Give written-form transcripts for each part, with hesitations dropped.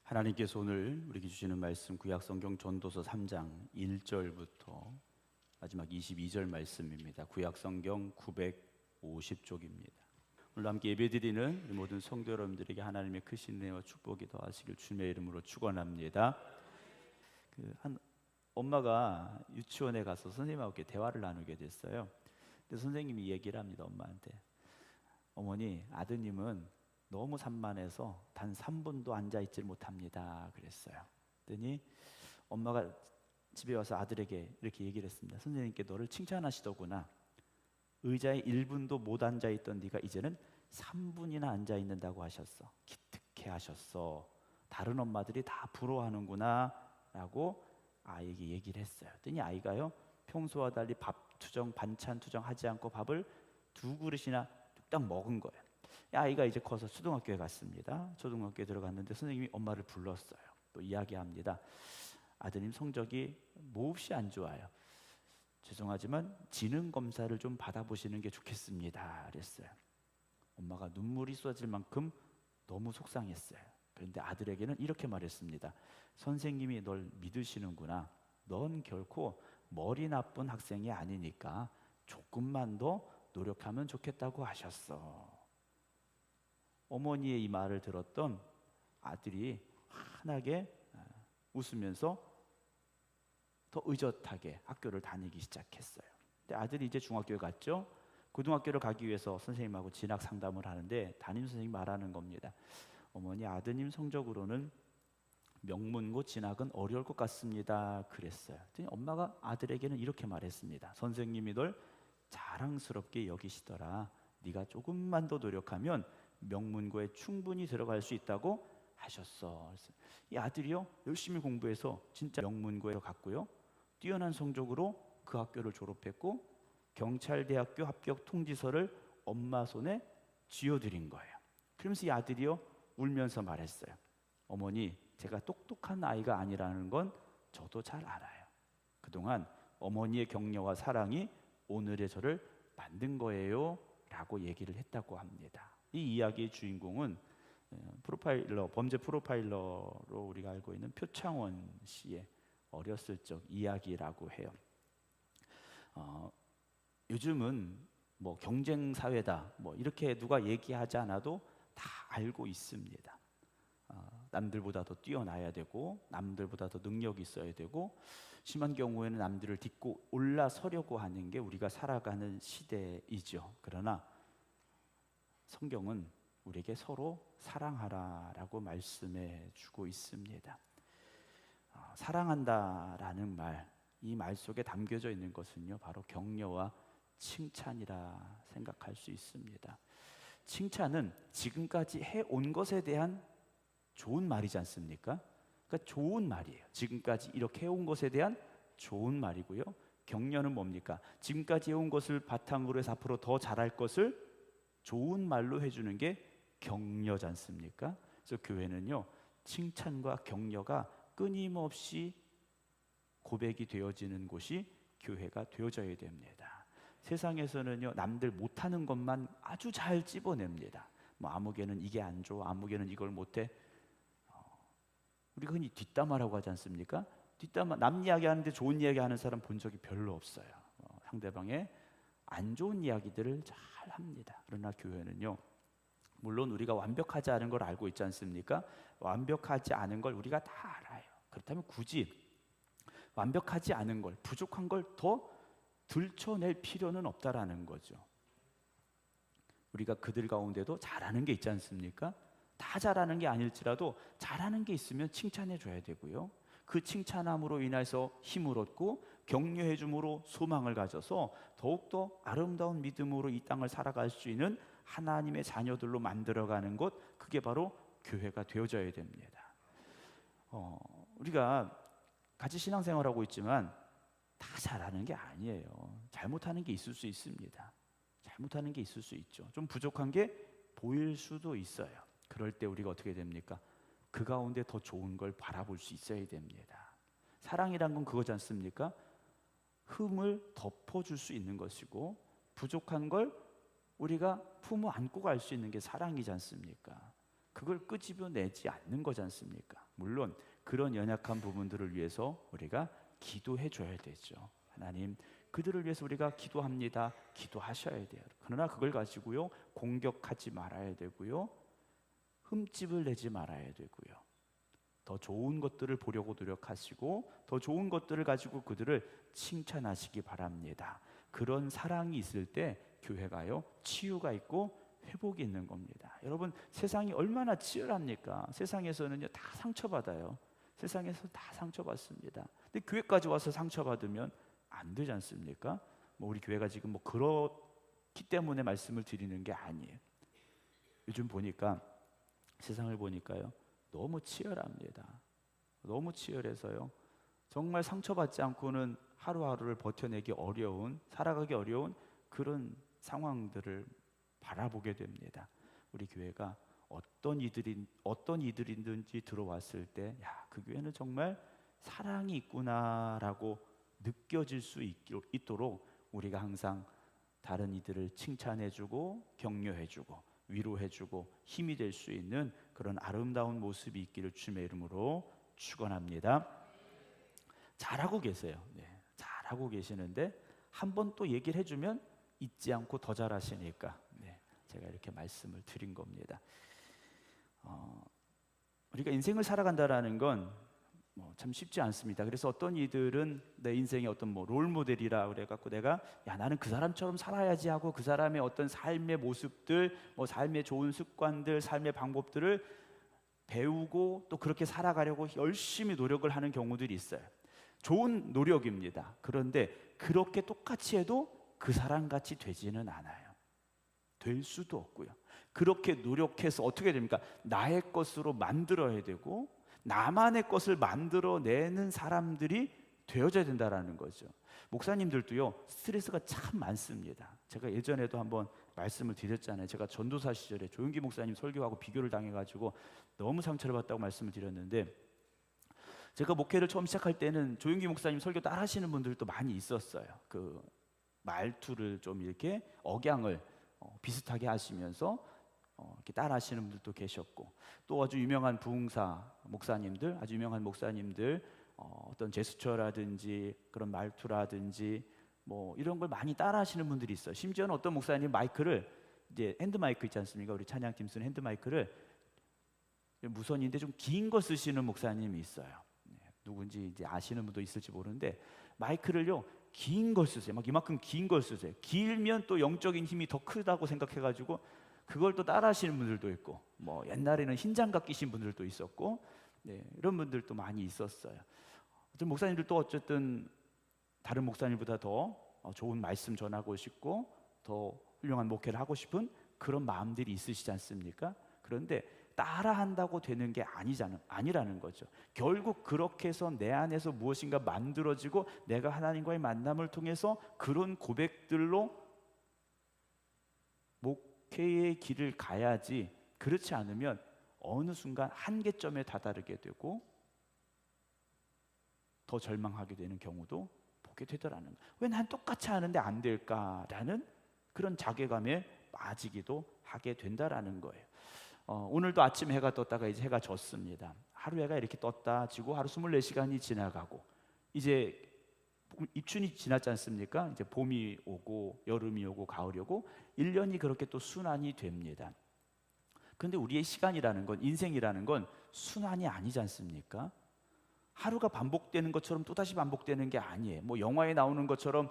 하나님께서 오늘 우리에게 주시는 말씀 구약성경 전도서 3장 1절부터 마지막 22절 말씀입니다. 구약성경 950쪽입니다. 오늘 함께 예배드리는 우리 모든 성도 여러분들에게 하나님의 크신 은혜와 축복이 더하시길 주님의 이름으로 축원합니다. 한 엄마가 유치원에 가서 선생님하고 이렇게 대화를 나누게 됐어요. 근데 선생님이 얘기를 합니다. 엄마한테, 어머니, 아드님은 너무 산만해서 단 3분도 앉아있지 못합니다 그랬어요. 그랬더니 엄마가 집에 와서 아들에게 이렇게 얘기를 했습니다. 선생님께 너를 칭찬하시더구나. 의자에 1분도 못 앉아있던 네가 이제는 3분이나 앉아있는다고 하셨어. 기특해 하셨어. 다른 엄마들이 다 부러워하는구나 라고 아이에게 얘기를 했어요. 그랬더니 아이가요, 평소와 달리 밥 투정, 반찬 투정 하지 않고 밥을 2그릇이나 뚝딱 먹은 거예요. 아이가 이제 커서 초등학교에 갔습니다. 초등학교에 들어갔는데 선생님이 엄마를 불렀어요. 또 이야기합니다. 아드님 성적이 몹시 안 좋아요. 죄송하지만 지능 검사를 좀 받아보시는 게 좋겠습니다 그랬어요. 엄마가 눈물이 쏟아질 만큼 너무 속상했어요. 그런데 아들에게는 이렇게 말했습니다. 선생님이 널 믿으시는구나. 넌 결코 머리 나쁜 학생이 아니니까 조금만 더 노력하면 좋겠다고 하셨어. 어머니의 이 말을 들었던 아들이 환하게 웃으면서 더 의젓하게 학교를 다니기 시작했어요. 근데 아들이 이제 중학교에 갔죠. 고등학교를 가기 위해서 선생님하고 진학 상담을 하는데 담임 선생님이 말하는 겁니다. 어머니, 아드님 성적으로는 명문고 진학은 어려울 것 같습니다 그랬어요. 그랬더니 엄마가 아들에게는 이렇게 말했습니다. 선생님이 널 자랑스럽게 여기시더라. 네가 조금만 더 노력하면 명문고에 충분히 들어갈 수 있다고 하셨어. 이 아들이요, 열심히 공부해서 진짜 명문고에 갔고요, 뛰어난 성적으로 그 학교를 졸업했고 경찰대학교 합격 통지서를 엄마 손에 쥐어드린 거예요. 그러면서 이 아들이요, 울면서 말했어요. 어머니, 제가 똑똑한 아이가 아니라는 건 저도 잘 알아요. 그동안 어머니의 격려와 사랑이 오늘의 저를 만든 거예요 라고 얘기를 했다고 합니다. 이 이야기의 주인공은 프로파일러, 범죄 프로파일러로 우리가 알고 있는 표창원 씨의 어렸을 적 이야기라고 해요. 요즘은 뭐 경쟁 사회다, 뭐 이렇게 누가 얘기하지 않아도 다 알고 있습니다. 남들보다 더 뛰어나야 되고 남들보다 더 능력이 있어야 되고 심한 경우에는 남들을 딛고 올라서려고 하는 게 우리가 살아가는 시대이죠. 그러나 성경은 우리에게 서로 사랑하라라고 말씀해 주고 있습니다. 사랑한다라는 말, 이 말 속에 담겨져 있는 것은요, 바로 격려와 칭찬이라 생각할 수 있습니다. 칭찬은 지금까지 해온 것에 대한 좋은 말이지 않습니까? 그러니까 좋은 말이에요. 지금까지 이렇게 해온 것에 대한 좋은 말이고요. 격려는 뭡니까? 지금까지 해온 것을 바탕으로 해서 앞으로 더 잘할 것을 좋은 말로 해주는 게 격려지 않습니까? 그래서 교회는요, 칭찬과 격려가 끊임없이 고백이 되어지는 곳이 교회가 되어져야 됩니다. 세상에서는요, 남들 못하는 것만 아주 잘 찝어냅니다. 뭐 아무개는 이게 안 좋아, 아무개는 이걸 못해. 우리가 흔히 뒷담화라고 하지 않습니까? 뒷담화, 남 이야기 하는데 좋은 이야기 하는 사람 본 적이 별로 없어요. 상대방의 안 좋은 이야기들을 잘 합니다. 그러나 교회는요, 물론 우리가 완벽하지 않은 걸 알고 있지 않습니까? 완벽하지 않은 걸 우리가 다 알아요. 그렇다면 굳이 완벽하지 않은 걸, 부족한 걸 더 들춰낼 필요는 없다라는 거죠. 우리가 그들 가운데도 잘하는 게 있지 않습니까? 다 잘하는 게 아닐지라도 잘하는 게 있으면 칭찬해 줘야 되고요, 그 칭찬함으로 인해서 힘을 얻고 격려해 줌으로 소망을 가져서 더욱더 아름다운 믿음으로 이 땅을 살아갈 수 있는 하나님의 자녀들로 만들어가는 것, 그게 바로 교회가 되어져야 됩니다. 우리가 같이 신앙생활하고 있지만 다 잘하는 게 아니에요. 잘못하는 게 있을 수 있습니다. 잘못하는 게 있을 수 있죠. 좀 부족한 게 보일 수도 있어요. 그럴 때 우리가 어떻게 됩니까? 그 가운데 더 좋은 걸 바라볼 수 있어야 됩니다. 사랑이란 건 그거지 않습니까? 흠을 덮어줄 수 있는 것이고 부족한 걸 우리가 품어 안고 갈 수 있는 게 사랑이지 않습니까? 그걸 끄집어내지 않는 거지 않습니까? 물론 그런 연약한 부분들을 위해서 우리가 기도해 줘야 되죠. 하나님, 그들을 위해서 우리가 기도합니다. 기도하셔야 돼요. 그러나 그걸 가지고요, 공격하지 말아야 되고요, 흠집을 내지 말아야 되고요, 더 좋은 것들을 보려고 노력하시고 더 좋은 것들을 가지고 그들을 칭찬하시기 바랍니다. 그런 사랑이 있을 때 교회가요, 치유가 있고 회복이 있는 겁니다. 여러분, 세상이 얼마나 치열합니까? 세상에서는요, 다 상처받아요. 세상에서 다 상처받습니다. 근데 교회까지 와서 상처받으면 안 되지 않습니까? 우리 교회가 지금 그렇기 때문에 말씀을 드리는 게 아니에요. 요즘 보니까, 세상을 보니까요, 너무 치열합니다. 너무 치열해서요, 정말 상처받지 않고는 하루하루를 버텨내기 어려운, 살아가기 어려운 그런 상황들을 바라보게 됩니다. 우리 교회가 어떤 이들이든지 들어왔을 때, 야, 그 교회는 정말 사랑이 있구나라고 느껴질 수 있도록 우리가 항상 다른 이들을 칭찬해주고 격려해주고 위로해주고 힘이 될 수 있는 그런 아름다운 모습이 있기를 주님의 이름으로 축원합니다. 잘하고 계세요. 네, 잘하고 계시는데 한 번 또 얘기를 해주면 잊지 않고 더 잘하시니까, 네, 제가 이렇게 말씀을 드린 겁니다. 우리가 인생을 살아간다라는 건 참 쉽지 않습니다. 그래서 어떤 이들은 내 인생의 어떤 롤 모델이라 그래갖고 내가, 야, 나는 그 사람처럼 살아야지 하고 그 사람의 어떤 삶의 모습들, 삶의 좋은 습관들, 삶의 방법들을 배우고 또 그렇게 살아가려고 열심히 노력을 하는 경우들이 있어요. 좋은 노력입니다. 그런데 그렇게 똑같이 해도 그 사람같이 되지는 않아요. 될 수도 없고요. 그렇게 노력해서 어떻게 됩니까? 나의 것으로 만들어야 되고 나만의 것을 만들어내는 사람들이 되어져야 된다는 거죠. 목사님들도요, 스트레스가 참 많습니다. 제가 예전에도 한번 말씀을 드렸잖아요. 제가 전도사 시절에 조용기 목사님 설교하고 비교를 당해가지고 너무 상처를 받다고 말씀을 드렸는데, 제가 목회를 처음 시작할 때는 조용기 목사님 설교 따라 하시는 분들도 많이 있었어요. 그 말투를 좀 이렇게 억양을 비슷하게 하시면서 이렇게 따라 하시는 분들도 계셨고, 또 아주 유명한 부흥사 목사님들, 아주 유명한 목사님들 어떤 제스처라든지 그런 말투라든지 이런 걸 많이 따라 하시는 분들이 있어요. 심지어는 어떤 목사님 마이크를, 이제 핸드 마이크 있지 않습니까? 우리 찬양팀 쓰는 핸드 마이크를 무선인데 좀 긴 거 쓰시는 목사님이 있어요. 네, 누군지 이제 아시는 분도 있을지 모르는데 마이크를요, 긴 걸 쓰세요. 막 이만큼 긴 걸 쓰세요. 길면 또 영적인 힘이 더 크다고 생각해가지고 그걸 또 따라 하시는 분들도 있고, 옛날에는 흰장갑 끼신 분들도 있었고, 네, 이런 분들도 많이 있었어요. 어떤 목사님들도 어쨌든 다른 목사님보다 더 좋은 말씀 전하고 싶고 더 훌륭한 목회를 하고 싶은 그런 마음들이 있으시지 않습니까? 그런데 따라한다고 되는 게 아니라는 거죠. 결국 그렇게 해서 내 안에서 무엇인가 만들어지고 내가 하나님과의 만남을 통해서 그런 고백들로 목회의 길을 가야지, 그렇지 않으면 어느 순간 한계점에 다다르게 되고 더 절망하게 되는 경우도 보게 되더라는 거예요. 왜 난 똑같이 하는데 안 될까라는 그런 자괴감에 빠지기도 하게 된다라는 거예요. 오늘도 아침 해가 떴다가 이제 해가 졌습니다. 하루 해가 이렇게 떴다 지고 하루 24시간이 지나가고 이제 입춘이 지났지 않습니까? 이제 봄이 오고 여름이 오고 가을이 오고 1년이 그렇게 또 순환이 됩니다. 그런데 우리의 시간이라는 건, 인생이라는 건 순환이 아니지 않습니까? 하루가 반복되는 것처럼 또다시 반복되는 게 아니에요. 영화에 나오는 것처럼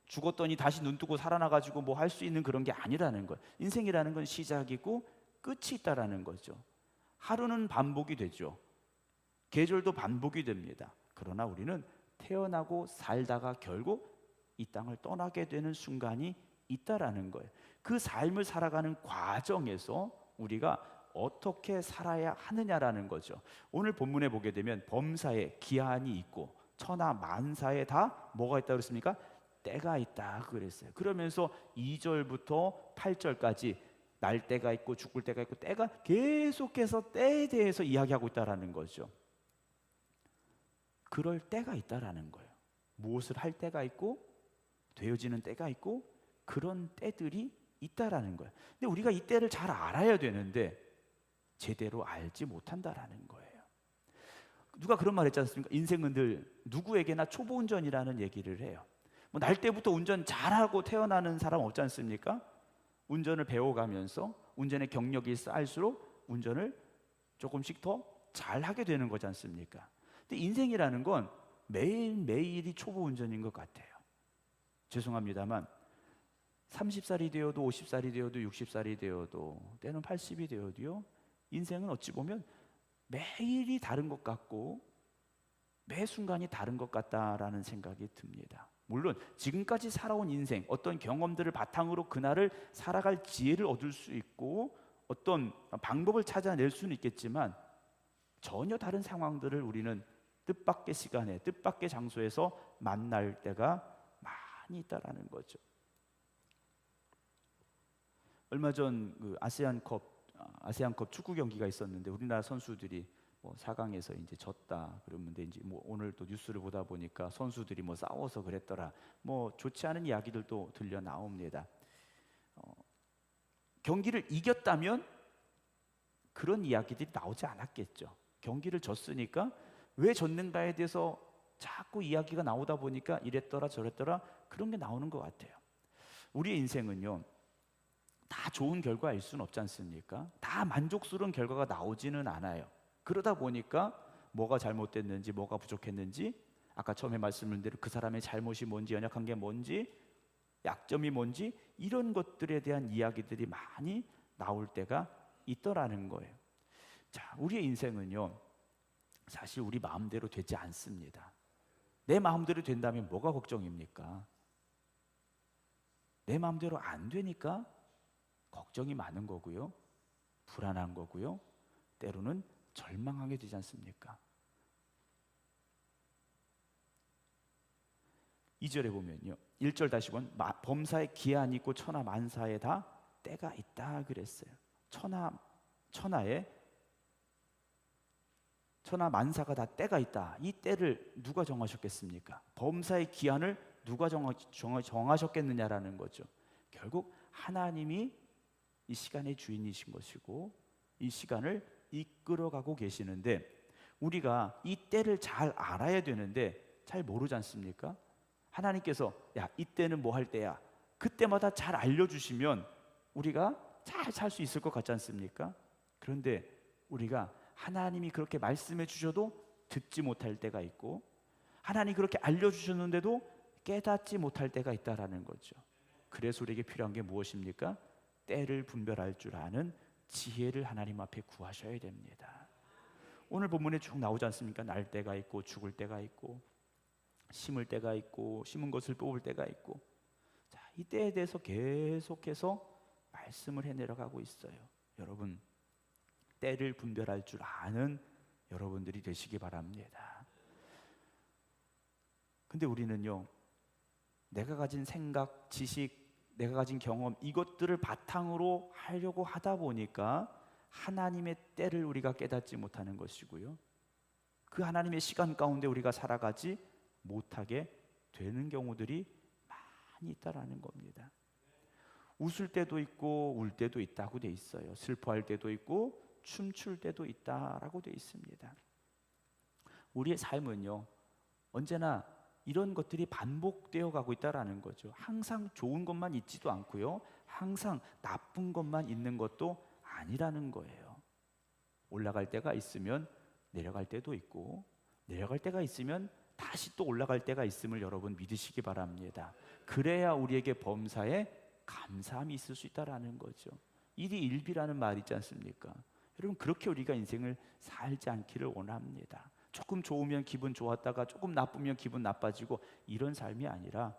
죽었더니 다시 눈 뜨고 살아나가지고 할 수 있는 그런 게 아니라는 거예요. 인생이라는 건 시작이고 끝이 있다라는 거죠. 하루는 반복이 되죠. 계절도 반복이 됩니다. 그러나 우리는 태어나고 살다가 결국 이 땅을 떠나게 되는 순간이 있다라는 거예요. 그 삶을 살아가는 과정에서 우리가 어떻게 살아야 하느냐라는 거죠. 오늘 본문에 보게 되면 범사에 기한이 있고 천하 만사에 다 뭐가 있다고 그랬습니까? 때가 있다 그랬어요. 그러면서 2절부터 8절까지 날 때가 있고 죽을 때가 있고 때가 계속해서 때에 대해서 이야기하고 있다라는 거죠. 그럴 때가 있다라는 거예요. 무엇을 할 때가 있고 되어지는 때가 있고 그런 때들이 있다라는 거예요. 근데 우리가 이 때를 잘 알아야 되는데 제대로 알지 못한다라는 거예요. 누가 그런 말 했지 않습니까? 인생은 늘 누구에게나 초보 운전이라는 얘기를 해요. 뭐 날 때부터 운전 잘하고 태어나는 사람 없지 않습니까? 운전을 배워가면서 운전의 경력이 쌓일수록 운전을 조금씩 더 잘하게 되는 거지 않습니까? 근데 인생이라는 건 매일매일이 초보 운전인 것 같아요. 죄송합니다만 30살이 되어도 50살이 되어도 60살이 되어도 때는 80이 되어도요, 인생은 어찌 보면 매일이 다른 것 같고 매 순간이 다른 것 같다라는 생각이 듭니다. 물론 지금까지 살아온 인생, 어떤 경험들을 바탕으로 그날을 살아갈 지혜를 얻을 수 있고 어떤 방법을 찾아낼 수는 있겠지만 전혀 다른 상황들을 우리는 뜻밖의 시간에 뜻밖의 장소에서 만날 때가 많이 있다라는 거죠. 얼마 전 그 아시안컵 축구 경기가 있었는데 우리나라 선수들이 뭐 4강에서 이제 졌다 그러는데 이제 뭐 오늘 또 뉴스를 보다 보니까 선수들이 뭐 싸워서 그랬더라, 뭐 좋지 않은 이야기들도 들려 나옵니다. 경기를 이겼다면 그런 이야기들이 나오지 않았겠죠. 경기를 졌으니까 왜 졌는가에 대해서 자꾸 이야기가 나오다 보니까 이랬더라 저랬더라 그런 게 나오는 것 같아요. 우리의 인생은요, 다 좋은 결과일 수는 없지 않습니까? 다 만족스러운 결과가 나오지는 않아요. 그러다 보니까 뭐가 잘못됐는지 뭐가 부족했는지, 아까 처음에 말씀드린 대로 그 사람의 잘못이 뭔지, 연약한 게 뭔지, 약점이 뭔지, 이런 것들에 대한 이야기들이 많이 나올 때가 있더라는 거예요. 자, 우리의 인생은요, 사실 우리 마음대로 되지 않습니다. 내 마음대로 된다면 뭐가 걱정입니까? 내 마음대로 안 되니까 걱정이 많은 거고요, 불안한 거고요, 때로는 절망하게 되지 않습니까? 2절에 보면요, 1절 다시 보면 범사에 기한이 있고 천하 만사에 다 때가 있다 그랬어요. 천하 만사가 다 때가 있다. 이 때를 누가 정하셨겠습니까? 범사의 기한을 누가 정하셨겠느냐라는 거죠. 결국 하나님이 이 시간의 주인이신 것이고 이 시간을 이끌어가고 계시는데, 우리가 이 때를 잘 알아야 되는데 잘 모르지 않습니까? 하나님께서 야, 이때는 뭐 할 때야, 그때마다 잘 알려주시면 우리가 잘 살 수 있을 것 같지 않습니까? 그런데 우리가 하나님이 그렇게 말씀해 주셔도 듣지 못할 때가 있고, 하나님이 그렇게 알려주셨는데도 깨닫지 못할 때가 있다라는 거죠. 그래서 우리에게 필요한 게 무엇입니까? 때를 분별할 줄 아는 지혜를 하나님 앞에 구하셔야 됩니다. 오늘 본문에 쭉 나오지 않습니까? 날 때가 있고 죽을 때가 있고 심을 때가 있고 심은 것을 뽑을 때가 있고, 자, 이 때에 대해서 계속해서 말씀을 해내려가고 있어요. 여러분, 때를 분별할 줄 아는 여러분들이 되시기 바랍니다. 근데 우리는요, 내가 가진 생각, 지식, 내가 가진 경험, 이것들을 바탕으로 하려고 하다 보니까 하나님의 때를 우리가 깨닫지 못하는 것이고요, 그 하나님의 시간 가운데 우리가 살아가지 못하게 되는 경우들이 많이 있다라는 겁니다. 웃을 때도 있고 울 때도 있다고 돼 있어요. 슬퍼할 때도 있고 춤출 때도 있다라고 돼 있습니다. 우리의 삶은요, 언제나 이런 것들이 반복되어 가고 있다라는 거죠. 항상 좋은 것만 있지도 않고요, 항상 나쁜 것만 있는 것도 아니라는 거예요. 올라갈 때가 있으면 내려갈 때도 있고, 내려갈 때가 있으면 다시 또 올라갈 때가 있음을 여러분 믿으시기 바랍니다. 그래야 우리에게 범사에 감사함이 있을 수 있다라는 거죠. 일이 일비라는 말 있지 않습니까? 여러분, 그렇게 우리가 인생을 살지 않기를 원합니다. 조금 좋으면 기분 좋았다가 조금 나쁘면 기분 나빠지고, 이런 삶이 아니라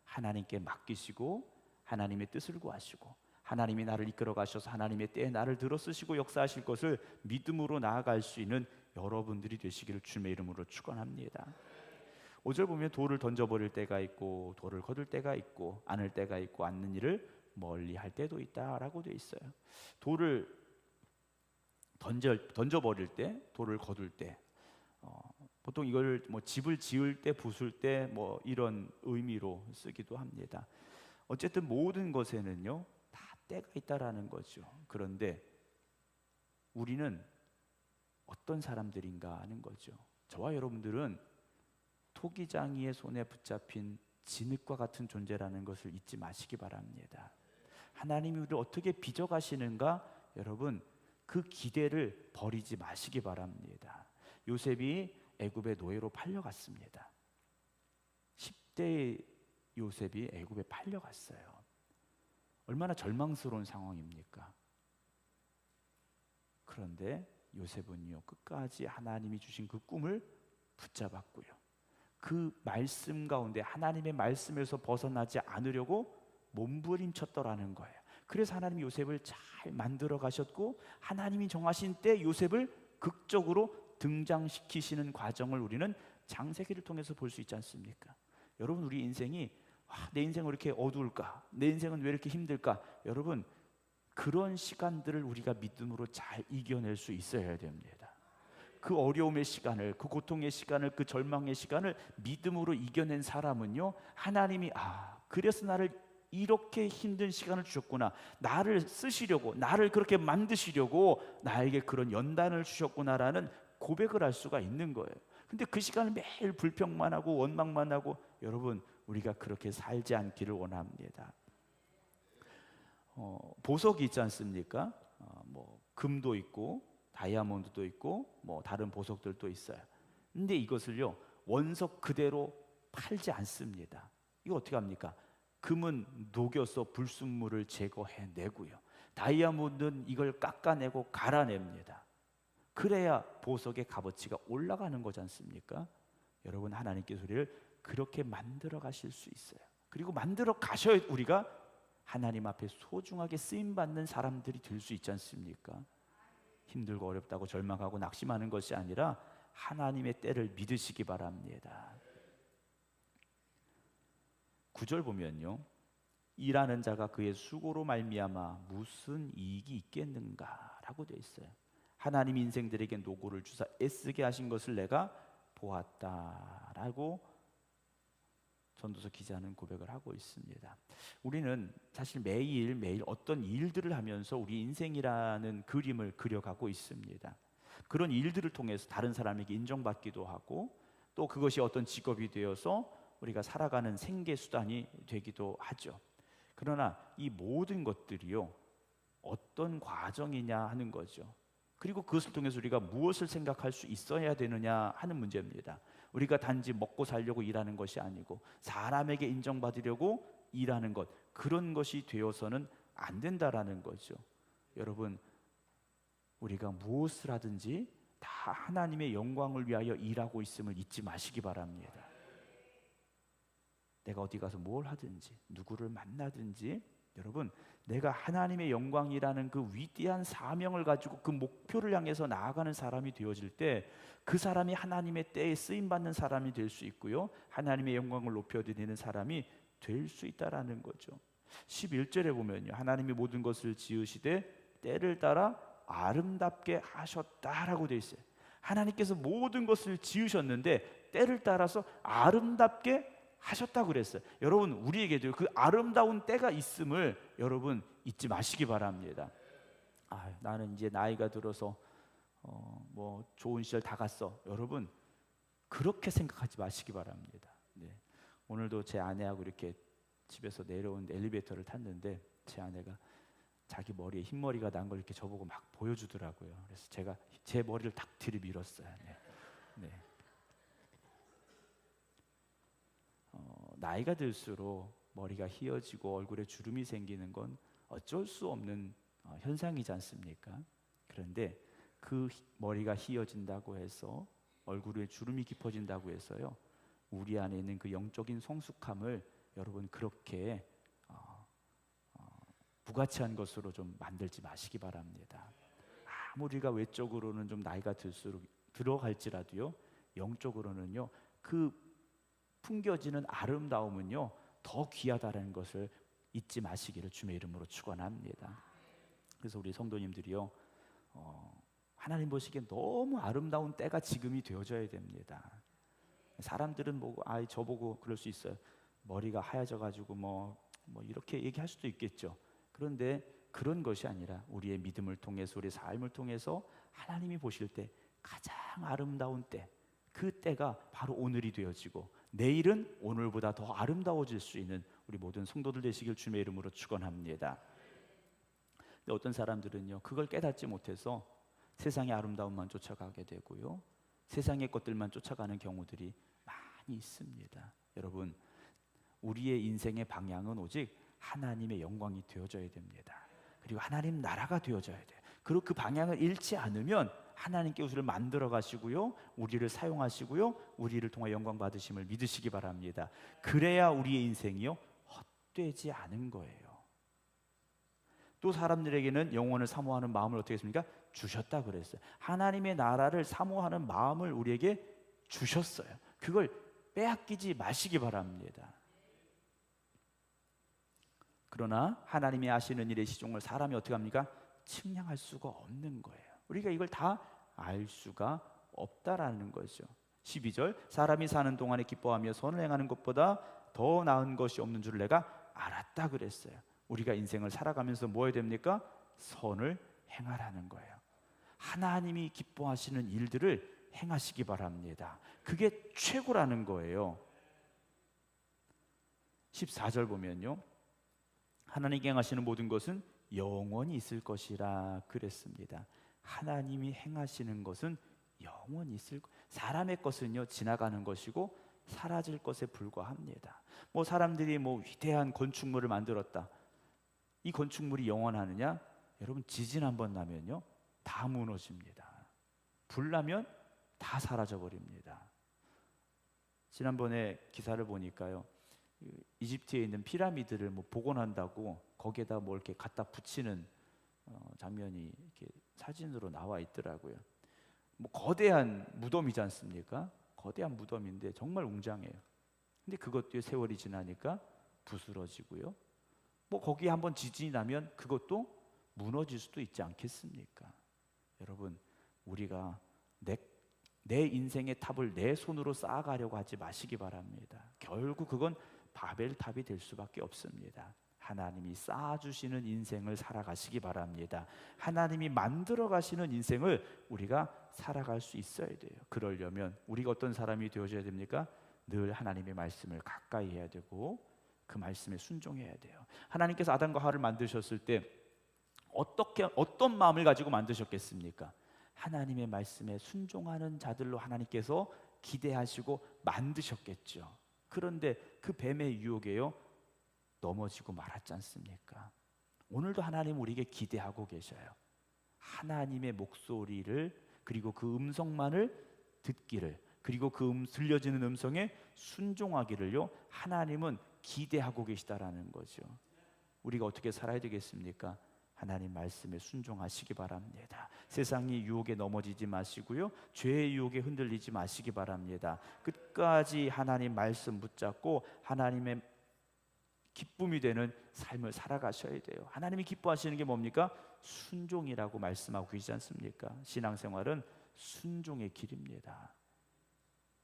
하나님께 맡기시고 하나님의 뜻을 구하시고 하나님이 나를 이끌어 가셔서 하나님의 때에 나를 들어 쓰시고 역사하실 것을 믿음으로 나아갈 수 있는 여러분들이 되시기를 주님의 이름으로 축원합니다. 5절 보면 돌을 던져버릴 때가 있고 돌을 거둘 때가 있고 안을 때가 있고 않는 일을 멀리 할 때도 있다라고 되어 있어요. 돌을 던져버릴 때, 돌을 거둘 때, 보통 이걸 뭐 집을 지을 때, 부술 때 뭐 이런 의미로 쓰기도 합니다. 어쨌든 모든 것에는요 다 때가 있다라는 거죠. 그런데 우리는 어떤 사람들인가 하는 거죠. 저와 여러분들은 토기장이의 손에 붙잡힌 진흙과 같은 존재라는 것을 잊지 마시기 바랍니다. 하나님이 우리를 어떻게 빚어가시는가, 여러분 그 기대를 버리지 마시기 바랍니다. 요셉이 애굽의 노예로 팔려갔습니다. 10대의 요셉이 애굽에 팔려갔어요. 얼마나 절망스러운 상황입니까? 그런데 요셉은요, 끝까지 하나님이 주신 그 꿈을 붙잡았고요, 그 말씀 가운데 하나님의 말씀에서 벗어나지 않으려고 몸부림쳤더라는 거예요. 그래서 하나님이 요셉을 잘 만들어 가셨고, 하나님이 정하신 때 요셉을 극적으로 등장시키시는 과정을 우리는 창세기를 통해서 볼 수 있지 않습니까? 여러분, 우리 인생이 내 인생은 왜 이렇게 어두울까? 내 인생은 왜 이렇게 힘들까? 여러분, 그런 시간들을 우리가 믿음으로 잘 이겨낼 수 있어야 됩니다. 그 어려움의 시간을, 그 고통의 시간을, 그 절망의 시간을 믿음으로 이겨낸 사람은요, 하나님이 그래서 나를 이렇게 힘든 시간을 주셨구나, 나를 쓰시려고, 나를 그렇게 만드시려고 나에게 그런 연단을 주셨구나라는 고백을 할 수가 있는 거예요. 근데 그 시간을 매일 불평만 하고 원망만 하고, 여러분 우리가 그렇게 살지 않기를 원합니다. 보석이 있지 않습니까? 뭐 금도 있고 다이아몬드도 있고 뭐 다른 보석들도 있어요. 근데 이것을요, 원석 그대로 팔지 않습니다. 이거 어떻게 합니까? 금은 녹여서 불순물을 제거해내고요, 다이아몬드는 이걸 깎아내고 갈아냅니다. 그래야 보석의 값어치가 올라가는 거지 않습니까? 여러분, 하나님께서 우리를 그렇게 만들어 가실 수 있어요. 그리고 만들어 가셔야 우리가 하나님 앞에 소중하게 쓰임받는 사람들이 될 수 있지 않습니까? 힘들고 어렵다고 절망하고 낙심하는 것이 아니라 하나님의 때를 믿으시기 바랍니다. 9절 보면요, 일하는 자가 그의 수고로 말미암아 무슨 이익이 있겠는가 라고 되어 있어요. 하나님 인생들에게 노고를 주사 애쓰게 하신 것을 내가 보았다라고 전도서 기자는 고백을 하고 있습니다. 우리는 사실 매일 어떤 일들을 하면서 우리 인생이라는 그림을 그려가고 있습니다. 그런 일들을 통해서 다른 사람에게 인정받기도 하고, 또 그것이 어떤 직업이 되어서 우리가 살아가는 생계 수단이 되기도 하죠. 그러나 이 모든 것들이요, 어떤 과정이냐 하는 거죠. 그리고 그것을 통해서 우리가 무엇을 생각할 수 있어야 되느냐 하는 문제입니다. 우리가 단지 먹고 살려고 일하는 것이 아니고 사람에게 인정받으려고 일하는 것, 그런 것이 되어서는 안 된다라는 거죠. 여러분, 우리가 무엇을 하든지 다 하나님의 영광을 위하여 일하고 있음을 잊지 마시기 바랍니다. 내가 어디 가서 뭘 하든지 누구를 만나든지, 여러분, 내가 하나님의 영광이라는 그 위대한 사명을 가지고 그 목표를 향해서 나아가는 사람이 되어질 때, 그 사람이 하나님의 때에 쓰임받는 사람이 될 수 있고요, 하나님의 영광을 높여드리는 사람이 될 수 있다라는 거죠. 11절에 보면요, 하나님이 모든 것을 지으시되 때를 따라 아름답게 하셨다라고 되어 있어요. 하나님께서 모든 것을 지으셨는데 때를 따라서 아름답게 하셨다고 그랬어요. 여러분, 우리에게도 그 아름다운 때가 있음을 여러분 잊지 마시기 바랍니다. 나는 이제 나이가 들어서 뭐 좋은 시절 다 갔어. 여러분, 그렇게 생각하지 마시기 바랍니다. 네. 오늘도 제 아내하고 이렇게 집에서 내려온 엘리베이터를 탔는데, 제 아내가 자기 머리에 흰머리가 난 걸 이렇게 저보고 막 보여주더라고요. 그래서 제가 제 머리를 탁 들이밀었어요. 네. 나이가 들수록 머리가 휘어지고 얼굴에 주름이 생기는 건 어쩔 수 없는 현상이지 않습니까? 그런데 그 머리가 휘어진다고 해서, 얼굴에 주름이 깊어진다고 해서요, 우리 안에 있는 그 영적인 성숙함을 여러분 그렇게 부가치한 것으로 좀 만들지 마시기 바랍니다. 아무리 우리가 외적으로는 좀 나이가 들수록 들어갈지라도요, 영적으로는요, 그 풍겨지는 아름다움은요 더 귀하다는 것을 잊지 마시기를 주의 이름으로 축원합니다. 그래서 우리 성도님들이요, 하나님 보시기엔 너무 아름다운 때가 지금이 되어져야 됩니다. 사람들은 보고 저보고 그럴 수 있어요. 머리가 하얘져 가지고 뭐 이렇게 얘기할 수도 있겠죠. 그런데 그런 것이 아니라 우리의 믿음을 통해서, 우리의 삶을 통해서 하나님이 보실 때 가장 아름다운 때, 그 때가 바로 오늘이 되어지고 내일은 오늘보다 더 아름다워질 수 있는 우리 모든 성도들 되시길 주님의 이름으로 축원합니다. 근데 어떤 사람들은요, 그걸 깨닫지 못해서 세상의 아름다움만 쫓아가게 되고요, 세상의 것들만 쫓아가는 경우들이 많이 있습니다. 여러분, 우리의 인생의 방향은 오직 하나님의 영광이 되어져야 됩니다. 그리고 하나님 나라가 되어져야 돼요. 그리고 그 방향을 잃지 않으면 하나님께 우리를 만들어 가시고요, 우리를 사용하시고요, 우리를 통해 영광 받으심을 믿으시기 바랍니다. 그래야 우리의 인생이요 헛되지 않은 거예요. 또 사람들에게는 영원을 사모하는 마음을 어떻게 했습니까? 주셨다 그랬어요. 하나님의 나라를 사모하는 마음을 우리에게 주셨어요. 그걸 빼앗기지 마시기 바랍니다. 그러나 하나님이 하시는 일의 시종을 사람이 어떻게 합니까? 측량할 수가 없는 거예요. 우리가 이걸 다 알 수가 없다라는 거죠. 12절, 사람이 사는 동안에 기뻐하며 선을 행하는 것보다 더 나은 것이 없는 줄 내가 알았다 그랬어요. 우리가 인생을 살아가면서 뭐 해야 됩니까? 선을 행하라는 거예요. 하나님이 기뻐하시는 일들을 행하시기 바랍니다. 그게 최고라는 거예요. 14절 보면요, 하나님께 행하시는 모든 것은 영원히 있을 것이라 그랬습니다. 하나님이 행하시는 것은 영원히 있을 것. 사람의 것은요 지나가는 것이고 사라질 것에 불과합니다. 뭐 사람들이 뭐 위대한 건축물을 만들었다. 이 건축물이 영원하느냐? 여러분, 지진 한번 나면요 다 무너집니다. 불 나면 다 사라져 버립니다. 지난번에 기사를 보니까요, 이집트에 있는 피라미드를 뭐 복원한다고 거기에다 뭐 이렇게 갖다 붙이는 장면이 이렇게 사진으로 나와 있더라고요. 뭐 거대한 무덤이지 않습니까? 거대한 무덤인데 정말 웅장해요. 근데 그것도 세월이 지나니까 부스러지고요, 뭐 거기에 한번 지진이 나면 그것도 무너질 수도 있지 않겠습니까? 여러분, 우리가 내 인생의 탑을 내 손으로 쌓아가려고 하지 마시기 바랍니다. 결국 그건 바벨탑이 될 수밖에 없습니다. 하나님이 쌓아주시는 인생을 살아가시기 바랍니다. 하나님이 만들어 가시는 인생을 우리가 살아갈 수 있어야 돼요. 그러려면 우리가 어떤 사람이 되어져야 됩니까? 늘 하나님의 말씀을 가까이 해야 되고 그 말씀에 순종해야 돼요. 하나님께서 아담과 하와를 만드셨을 때 어떤 마음을 가지고 만드셨겠습니까? 하나님의 말씀에 순종하는 자들로 하나님께서 기대하시고 만드셨겠죠. 그런데 그 뱀의 유혹에요 넘어지고 말았지 않습니까? 오늘도 하나님 우리에게 기대하고 계셔요. 하나님의 목소리를, 그리고 그 음성만을 듣기를, 그리고 그 들려지는 음성에 순종하기를요 하나님은 기대하고 계시다라는 거죠. 우리가 어떻게 살아야 되겠습니까? 하나님 말씀에 순종하시기 바랍니다. 세상의 유혹에 넘어지지 마시고요, 죄의 유혹에 흔들리지 마시기 바랍니다. 끝까지 하나님 말씀 붙잡고 하나님의 기쁨이 되는 삶을 살아가셔야 돼요. 하나님이 기뻐하시는 게 뭡니까? 순종이라고 말씀하고 계시지 않습니까? 신앙생활은 순종의 길입니다.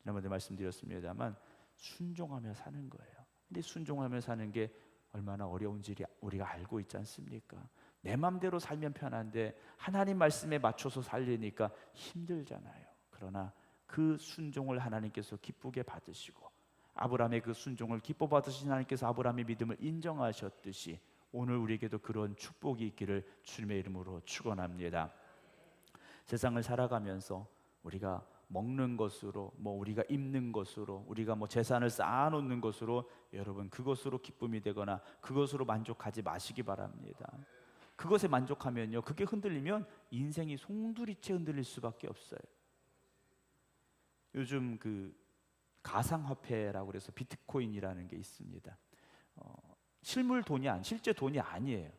지난번에 말씀드렸습니다만 순종하며 사는 거예요. 근데 순종하며 사는 게 얼마나 어려운지 우리가 알고 있지 않습니까? 내 맘대로 살면 편한데 하나님 말씀에 맞춰서 살려니까 힘들잖아요. 그러나 그 순종을 하나님께서 기쁘게 받으시고 아브라함의 그 순종을 기뻐 받으신 하나님께서 아브라함의 믿음을 인정하셨듯이 오늘 우리에게도 그런 축복이 있기를 주님의 이름으로 축원합니다. 세상을 살아가면서 우리가 먹는 것으로, 뭐 우리가 입는 것으로, 우리가 뭐 재산을 쌓아놓는 것으로 여러분 그것으로 기쁨이 되거나 그것으로 만족하지 마시기 바랍니다. 그것에 만족하면요, 그게 흔들리면 인생이 송두리째 흔들릴 수밖에 없어요. 요즘 그 가상화폐라고 그래서 비트코인이라는 게 있습니다. 실제 돈이 아니에요.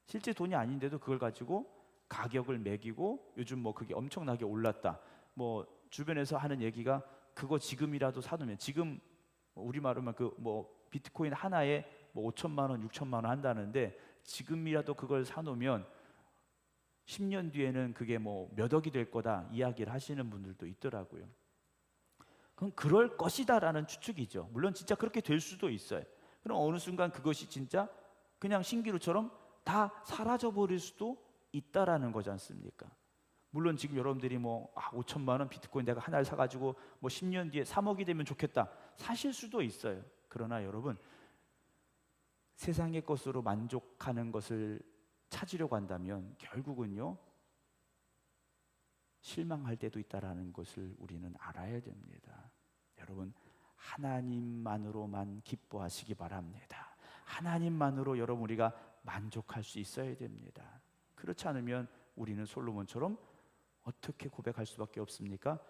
실제 돈이 아닌데도 그걸 가지고 가격을 매기고 요즘 뭐 그게 엄청나게 올랐다. 뭐 주변에서 하는 얘기가 그거 지금이라도 사두면, 지금 우리말로만 그 뭐 비트코인 하나에 뭐 5천만 원, 6천만 원 한다는데 지금이라도 그걸 사놓으면 10년 뒤에는 그게 뭐 몇 억이 될 거다 이야기를 하시는 분들도 있더라고요. 그럼 그럴 것이다라는 추측이죠. 물론 진짜 그렇게 될 수도 있어요. 그럼 어느 순간 그것이 진짜 그냥 신기루처럼 다 사라져 버릴 수도 있다라는 거지 않습니까? 물론 지금 여러분들이 5천만 원 비트코인 내가 하나를 사가지고 10년 뒤에 3억이 되면 좋겠다, 사실 수도 있어요. 그러나 여러분, 세상의 것으로 만족하는 것을 찾으려고 한다면 결국은요 실망할 때도 있다라는 것을 우리는 알아야 됩니다. 여러분, 하나님만으로만 기뻐하시기 바랍니다. 하나님만으로 여러분 우리가 만족할 수 있어야 됩니다. 그렇지 않으면 우리는 솔로몬처럼 어떻게 고백할 수밖에 없습니까?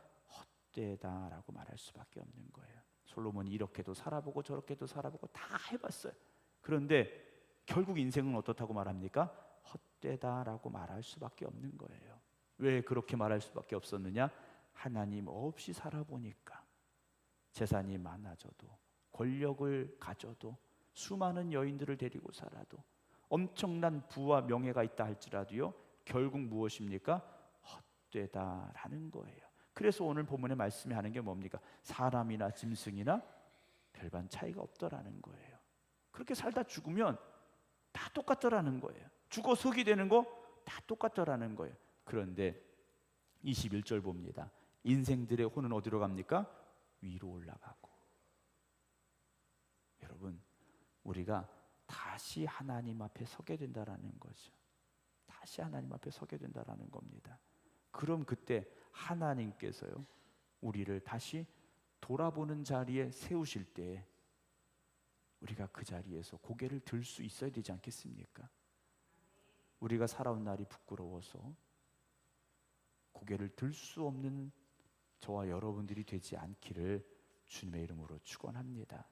헛되다라고 말할 수밖에 없는 거예요. 솔로몬이 이렇게도 살아보고 저렇게도 살아보고 다 해봤어요. 그런데 결국 인생은 어떻다고 말합니까? 헛되다라고 말할 수밖에 없는 거예요. 왜 그렇게 말할 수밖에 없었느냐? 하나님 없이 살아보니까 재산이 많아져도, 권력을 가져도, 수많은 여인들을 데리고 살아도, 엄청난 부와 명예가 있다 할지라도요 결국 무엇입니까? 헛되다라는 거예요. 그래서 오늘 본문의 말씀이 하는 게 뭡니까? 사람이나 짐승이나 별반 차이가 없더라는 거예요. 그렇게 살다 죽으면 다 똑같더라는 거예요. 죽어 석이 되는 거 다 똑같더라는 거예요. 그런데 21절 봅니다. 인생들의 혼은 어디로 갑니까? 위로 올라가고. 여러분, 우리가 다시 하나님 앞에 서게 된다라는 거죠. 다시 하나님 앞에 서게 된다라는 겁니다. 그럼 그때 하나님께서요 우리를 다시 돌아보는 자리에 세우실 때 우리가 그 자리에서 고개를 들 수 있어야 되지 않겠습니까? 우리가 살아온 날이 부끄러워서 고개를 들 수 없는 저와 여러분들이 되지 않기를 주님의 이름으로 축원합니다.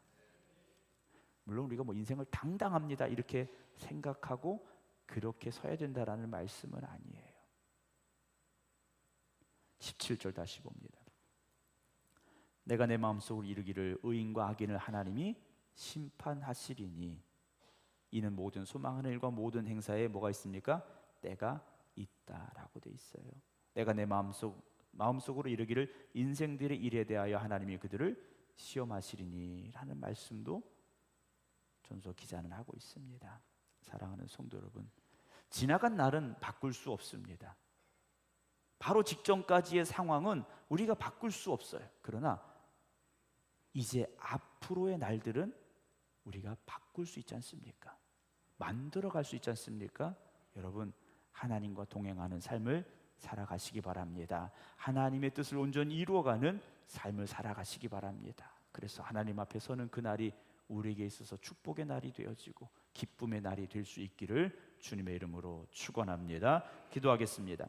물론 우리가 인생을 당당합니다 이렇게 생각하고 그렇게 서야 된다라는 말씀은 아니에요. 17절 다시 봅니다. 내가 내 마음속으로 이르기를 의인과 악인을 하나님이 심판하시리니 이는 모든 소망하는 일과 모든 행사에 뭐가 있습니까? 때가 있다라고 돼 있어요. 내가 내 마음속으로 이르기를 인생들의 일에 대하여 하나님이 그들을 시험하시리니 라는 말씀도 전서 기자는 하고 있습니다. 사랑하는 성도 여러분, 지나간 날은 바꿀 수 없습니다. 바로 직전까지의 상황은 우리가 바꿀 수 없어요. 그러나 이제 앞으로의 날들은 우리가 바꿀 수 있지 않습니까? 만들어갈 수 있지 않습니까? 여러분, 하나님과 동행하는 삶을 살아가시기 바랍니다. 하나님의 뜻을 온전히 이루어가는 삶을 살아가시기 바랍니다. 그래서 하나님 앞에 서는 그날이 우리에게 있어서 축복의 날이 되어지고 기쁨의 날이 될 수 있기를 주님의 이름으로 축원합니다. 기도하겠습니다.